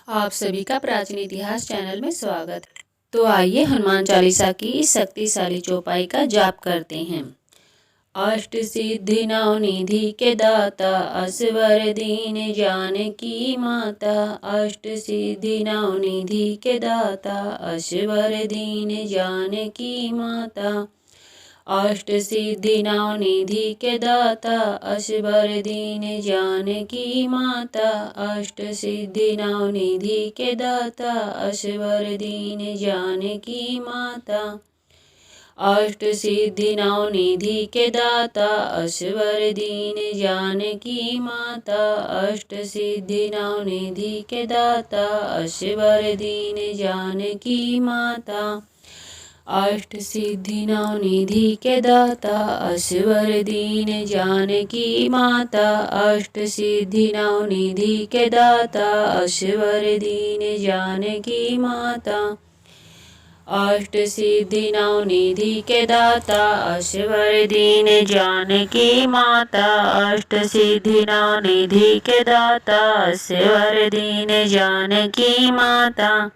आप सभी का प्राचीन इतिहास चैनल में स्वागत है। तो आइए हनुमान चालीसा की इस शक्तिशाली चौपाई का जाप करते हैं। अष्ट सिद्धि नव निधि के दाता, असवर दीन जानकी माता। अष्ट सिद्धि नव निधि के दाता, असवर दीन जानकी माता। अष्ट सिद्धि नव निधि के दाता, असवर दीन जानकी माता। अष्ट सिद्धि नव निधि के दाता, असवर दीन जानकी माता। अष्ट सिद्धि नव निधि के दाता, असवर दीन जानकी माता। अष्ट सिद्धि नव निधि के दाता, असवर दीन जानकी माता। अष्ट सिद्धि नव निधि के दाता, असवर दीन जानकी माता। अष्ट सिद्धि नव निधि के दाता, असवर दीन जानकी माता। अष्ट सिद्धि नव निधि के दाता, असवर दीन जानकी माता। अष्ट सिद्धि नव निधि के दाता, असवर दीन जानकी माता।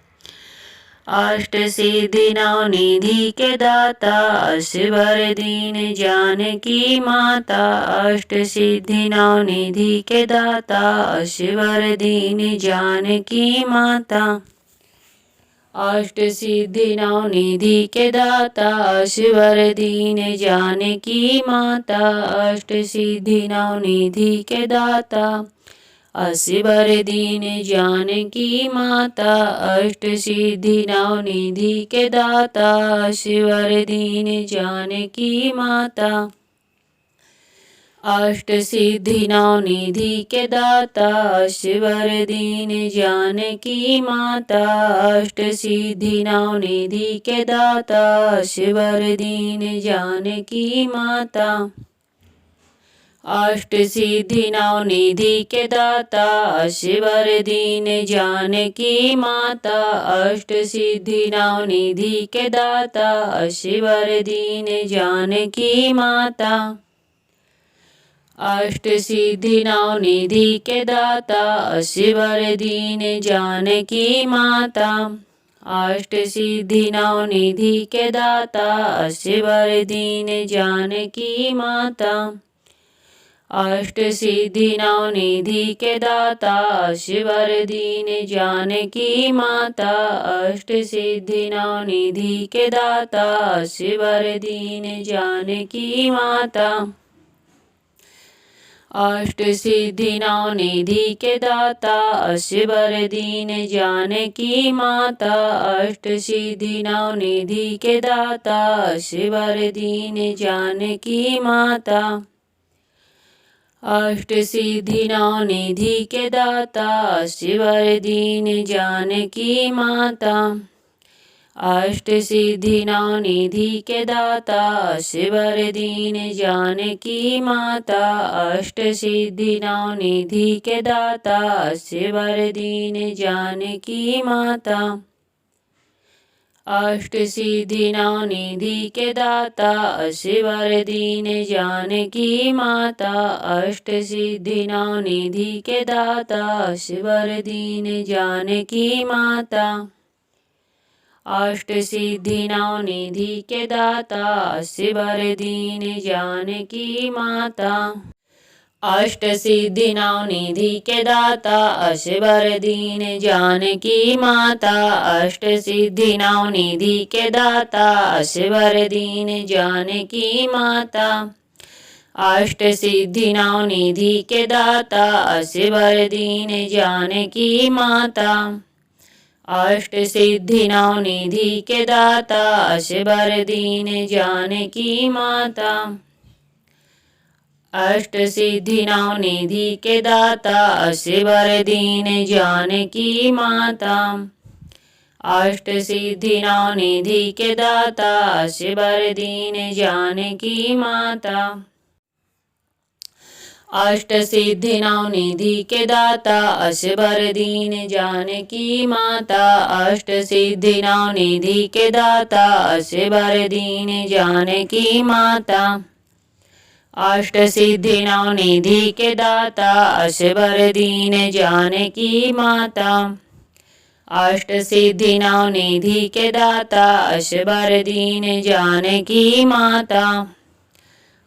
अष्ट सिद्धि नव निधि के दाता, असवर दीन जानकी माता। अष्ट सिद्धि नव निधि के दाता, असवर दीन जानकी माता। अष्ट सिद्धि नव निधि के दाता, असवर दीन जानकी माता। अष्ट सिद्धि नव निधि के दाता, असवर दीन जानकी माता। अष्ट सिद्धि नव निधि के दाता, असवर दीन जानकी माता। अष्ट सिद्धि नव निधि के दाता, असवर दीन जानकी माता। अष्ट सिद्धि नव निधि के दाता, असवर दीन जानकी माता। अष्ट सिद्धि नव निधि के दाता, असवर दीन जानकी माता। अष्ट सिद्धि नव निधि के दाता, असवर दीन जानकी माता। अष्ट सिद्धि नव निधि के दाता, असवर दीन जानकी माता। अष्ट सिद्धि नव निधि के दाता, असवर दीन जानकी माता। अष्ट सिद्धि नव निधि के दाता, असवर दीन जानकी माता। अष्ट सिद्धि नव निधि के दाता, असवर दीन जानकी माता। अष्ट सिद्धि नव निधि के दाता, असवर दीन जानकी माता। अष्ट सिद्धि नव निधि के दाता, असवर दीन जानकी माता। अष्ट सिद्धि नव निधि के दाता, असवर दीन जानकी माता। अष्ट सिद्धि नव निधि के दाता, असवर दीन जानकी माता। अष्ट सिद्धि नव निधि के दाता, असवर दीन जानकी माता। अष्ट सिद्धि नव निधि के दाता, असवर दीन जानकी माता। अष्ट सिद्धि नव निधि के दाता, असवर दीन जानकी माता। अष्ट सिद्धि नव निधि के दाता, असवर दीन जानकी माता। अष्ट सिद्धि नव निधि के दाता, असवर दीन जानकी माता। अष्ट सिद्धि नव निधि के दाता, असवर दीन जानकी माता। अष्ट सिद्धि नव निधि के दाता, असवर दीन जानकी माता। अष्ट सिद्धि नव निधि के दाता, असवर दीन जानकी माता। अष्ट सिद्धि नव निधि के दाता, असवर दीन जानकी माता। अष्ट सिद्धि नव निधि के दाता, असवर दीन जानकी माता। अष्ट सिद्धि नव निधि के दाता, असवर दीन जानकी माता। अष्ट सिद्धि नव निधि के दाता, असवर दीन जानकी माता। अष्ट सिद्धि नव निधि के दाता, असवर दीन जानकी माता। अष्ट सिद्धि नौ निधि के दाता असबर दीन जानकी माता।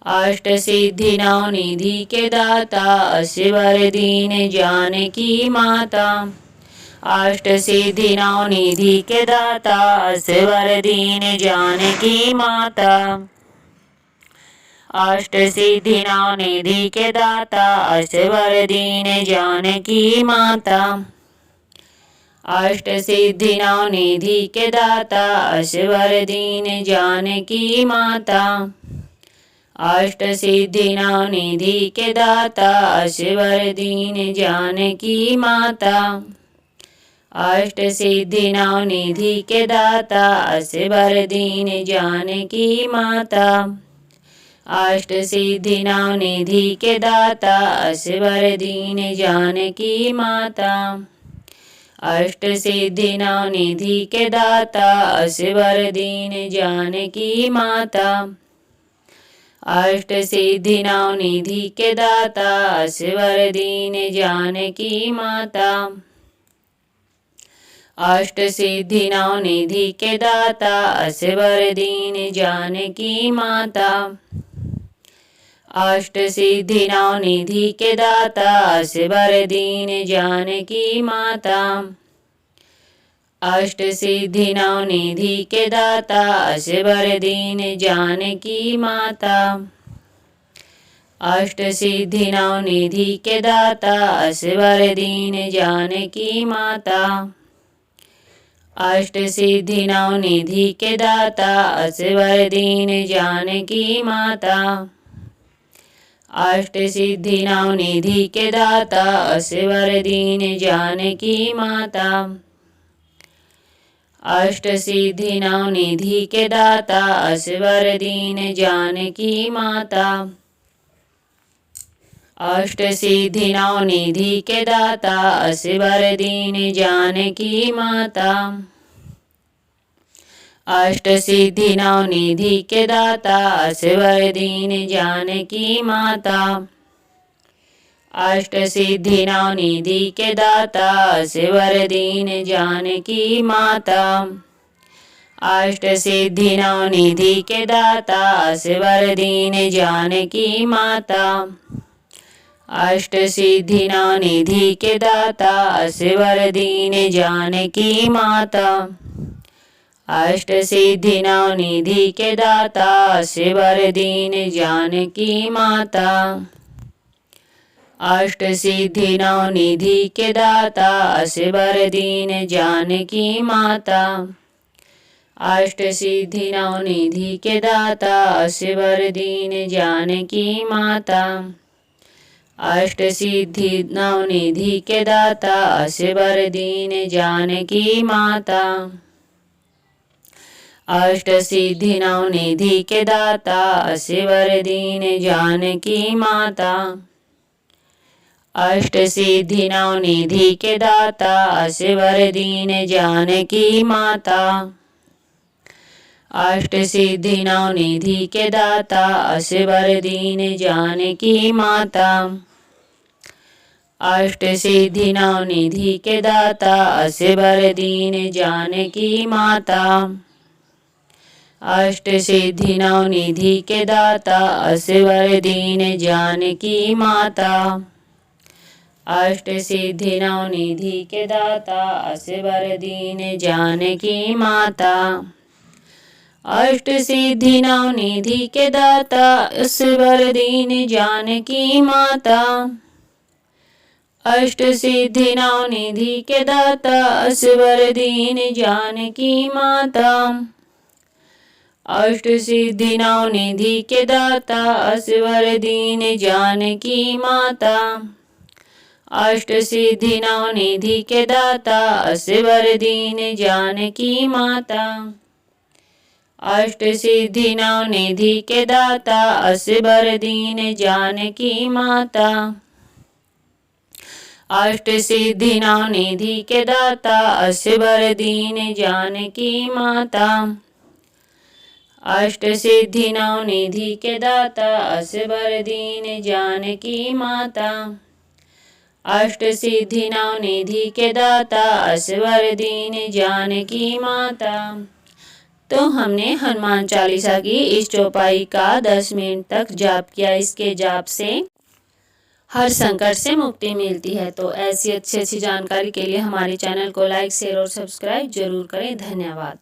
अष्ट सिद्धि नौ निधि के दाता असबर दीन जानकी माता। अष्ट सिद्धि नौ निधि के दाता असबर दीन जानकी माता। अष्ट सिद्धि नौ निधि के दाता असबर दीन जानकी माता। अष्ट सिद्धि नौ निधि के दाता असबर दीन जानकी माता। अष्ट सिद्धि नौ निधि के दाता असबर दीन जानकी माता। अष्ट सिद्धि नौ निधि के दाता असबर दीन जानकी माता। अष्ट सिद्धि नौ निधि के दाता असबर दीन जानकी माता। अष्ट सिद्धि नौ निधि के दाता असबर दीन जानकी माता। अष्ट सिद्धि नौ निधि के दाता असबर दीन जानकी माता। अष्ट सिद्धि नौ निधि के दाता असबर दीन जानकी माता। अष्ट सिद्धि नौ निधि के दाता असबर दीन जानकी माता। अष्ट सिद्धि नौ निधि के दाता असबर दीन जानकी माता। अष्ट सिद्धि नौ निधि के दाता असबर दीन जानकी माता। अष्ट सिद्धि नौ निधि के दाता असबर दीन जानकी माता। अष्ट सिद्धि नौ निधि के दाता असबर दीन जानकी माता। अष्ट सिद्धि नौ निधि के दाता असबर दीन जानकी माता। अष्ट सिद्धि नौ निधि के दाता असबर दीन जानकी माता। अष्ट सिद्धि नौ निधि के दाता असबर दीन जानकी माता। अष्ट सिद्धि नौ निधि के दाता असबर दीन जानकी माता। अष्ट सिद्धि नौ निधि के दाता असबर दीन जानकी माता। अष्ट सिद्धि नौ निधि के दाता असबर दीन जानकी माता। अष्ट सिद्धि नौ निधि के दाता असबर दीन जानकी माता। अष्ट सिद्धि नौ निधि के दाता असबर दीन जानकी माता। अष्ट सिद्धि नौ निधि के दाता असबर दीन जानकी माता। अष्ट सिद्धि नौ निधि के दाता असबर दीन जानकी माता। अष्ट सिद्धि नौ निधि के दाता असबर दीन जानकी माता। अष्ट सिद्धि नौ निधि के दाता असबर दीन जानकी माता। अष्ट सिद्धि नौ निधि के दाता असबर दीन जानकी माता। अष्ट सिद्धि नौ निधि के दाता असबर दीन जानकी माता। अष्ट सिद्धि नौ निधि के दाता असबर दीन जानकी माता। अष्ट सिद्धि नौ निधि के दाता असबर दीन जानकी माता। अष्ट सिद्धि नौ निधि के दाता असबर दीन जानकी माता। अष्ट सिद्धि नौ निधि के दाता असबर दीन जानकी माता। अष्ट सिद्धि नौ निधि के दाता असबर दीन जानकी माता। अष्ट सिद्धि नौ निधि के दाता असबर दीन जानकी माता। अष्ट सिद्धि नौ निधि के दाता असबर दीन जानकी माता। अष्ट सिद्धि नौ निधि के दाता असबर दीन जानकी माता। अष्ट सिद्धि नौ निधि के दाता असबर दीन जानकी माता। अष्ट सिद्धि नौ निधि के दाता, असवर दीन जानकी माता। तो हमने हनुमान चालीसा की इस चौपाई का 10 मिनट तक जाप किया। इसके जाप से हर संकट से मुक्ति मिलती है। तो ऐसी अच्छी अच्छी जानकारी के लिए हमारे चैनल को लाइक, शेयर और सब्सक्राइब जरूर करें। धन्यवाद।